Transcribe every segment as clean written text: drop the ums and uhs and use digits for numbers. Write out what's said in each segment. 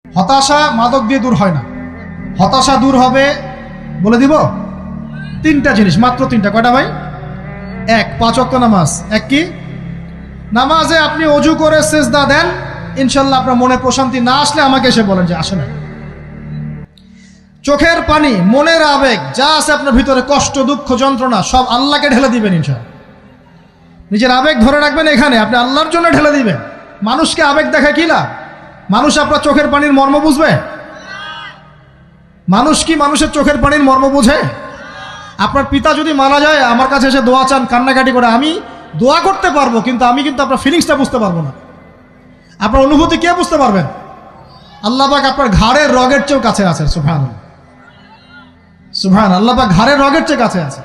হতাশা মাদক দিয়ে দূর হয় না। হতাশা দূর হবে, বলে দিব, তিনটা জিনিস, মাত্র তিনটা। কয়টা ভাই? এক, 5 ওয়াক্ত নামাজ। এক কি? নামাজে আপনি অজু করে সেজদা দেন, ইনশাল্লাহ আপনার মনে প্রশান্তি না আসলে আমাকে এসে বলেন যে আসে না। চোখের পানি, মনের আবেগ যা আছে আপনার ভিতরে, কষ্ট, দুঃখ, যন্ত্রণা, সব আল্লাহকে ঢেলে দিবেন ইনশাল্লাহ। নিজের আবেগ ধরে রাখবেন এখানে, আপনি আল্লাহর জন্য ঢেলে দিবেন। মানুষকে আবেগ দেখা কি লাভ? মানুষ আপনার চোখের পানির মর্ম বুঝবে? মানুষ কি মানুষের চোখের পানির মর্ম বুঝে? আপনার পিতা যদি মারা যায়, আমার কাছে এসে দোয়া চান কান্নাকাটি করে, আমি দোয়া করতে পারবো, কিন্তু আমি কিন্তু আপনার ফিলিংসটা বুঝতে পারবো না। আপনার অনুভূতি কে বুঝতে পারবেন? আল্লাহ পাক আপনার ঘাড়ের রগের চেয়েও কাছে আছে। সুবহানাল্লাহ, সুবহান আল্লাহ পাক ঘাড়ের রগের চেয়ে কাছে আছে।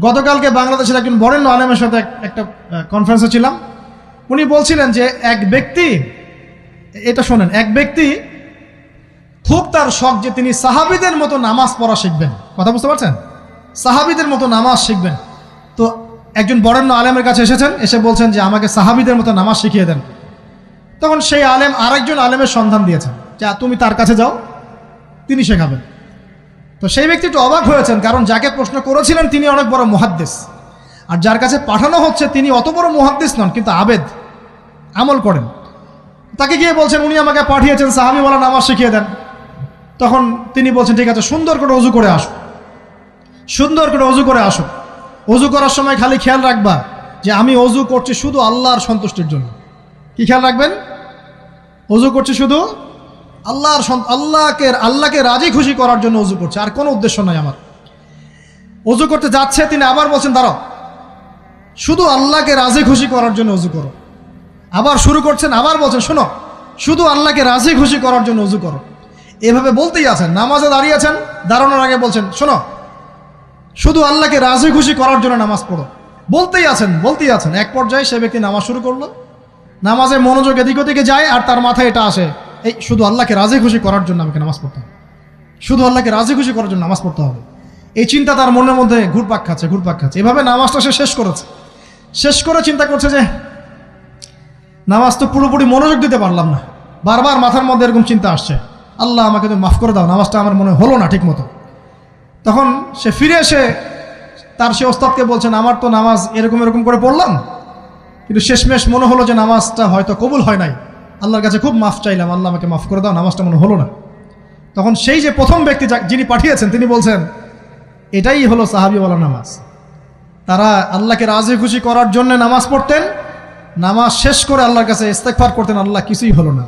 গতকালকে বাংলাদেশের একজন বরেণ্য আলেমের সাথে একটা কনফারেন্সে ছিলাম। উনি বলছিলেন যে এক ব্যক্তি, এটা শোনেন, এক ব্যক্তি খুব তার শখ যে তিনি সাহাবীদের মতো নামাজ পড়া শিখবেন। কথা বুঝতে পারছেন? সাহাবীদের মতো নামাজ শিখবেন। তো একজন বরেণ্য আলেমের কাছে এসেছেন, এসে বলছেন যে আমাকে সাহাবীদের মতো নামাজ শিখিয়ে দেন। তখন সেই আলেম আরেকজন আলেমের সন্ধান দিয়েছেন, যে তুমি তার কাছে যাও, তিনি শেখাবেন। তো সেই ব্যক্তি একটু অবাক হয়েছেন, কারণ যাকে প্রশ্ন করেছিলেন তিনি অনেক বড় মুহাদ্দিস, আর যার কাছে পাঠানো হচ্ছে তিনি অত বড় মুহাদ্দিস নন, কিন্তু আবেদ, আমল করেন। তাকে গিয়ে বলছেন উনি আমাকে পাঠিয়েছেন সাহাবী বলা নামাজ শিখিয়ে দেন। তখন তিনি বলছেন ঠিক আছে, সুন্দর করে অজু করে আসো, সুন্দর করে অজু করে আসো। অজু করার সময় খালি খেয়াল রাখবা যে আমি অজু করছি শুধু আল্লাহর সন্তুষ্টির জন্য। কি খেয়াল রাখবেন? অজু করছি শুধু আল্লাহকে রাজি খুশি করার জন্য অজু করছে, আর কোনো উদ্দেশ্য নাই আমার। অজু করতে যাচ্ছে, তিনি আবার বলছেন দাঁড়াও, শুধু আল্লাহকে রাজি খুশি করার জন্য অজু করো। আবার শুরু করছেন, আবার বলছেন শোনো, শুধু আল্লাহকে রাজি খুশি করার জন্য অজু করো। এভাবে বলতেই আছেন। নামাজে দাঁড়িয়েছেন, দাঁড়ানোর আগে বলছেন শোনো, শুধু আল্লাহকে রাজি খুশি করার জন্য নামাজ পড়ো। বলতেই আছেন। এক পর্যায়ে সে ব্যক্তি নামাজ শুরু করলো। নামাজে মনোযোগ এদিক ওদিকে যায়, আর তার মাথায় এটা আসে, এই শুধু আল্লাহকে রাজি খুশি করার জন্য আমাকে নামাজ পড়তে হবে, শুধু আল্লাহকে রাজি খুশি করার জন্য নামাজ পড়তে হবে। এই চিন্তা তার মনের মধ্যে ঘুরপাক খাচ্ছে। এভাবে নামাজটা সে শেষ করেছে। শেষ করে চিন্তা করছে যে নামাজ তো পুরোপুরি মনোযোগ দিতে পারলাম না। বারবার মাথার মধ্যে এরকম চিন্তা আসছে, আল্লাহ আমাকে তো মাফ করে দাও, নামাজটা আমার মনে হলো না ঠিক মতো। তখন সে ফিরে এসে তার সে ওস্তাদকে বলছেন আমার তো নামাজ এরকম করে পড়লাম, কিন্তু শেষমেশ মনে হলো যে নামাজটা হয়তো কবুল হয় নাই। আল্লাহর কাছে খুব মাফ চাইলাম, আল্লাহ আমাকে মাফ করে দাও, নামাজটা মনে হলো না। তখন সেই যে প্রথম ব্যক্তি যিনি পাঠিয়েছেন তিনি বলছেন এটাই হলো সাহাবীওয়ালা নামাজ। তারা আল্লাহকে রাজি খুশি করার জন্য নামাজ পড়তেন, নামাজ শেষ করে আল্লাহর কাছে ইস্তেগফার করতেন, আল্লাহ কিছুই হলো না।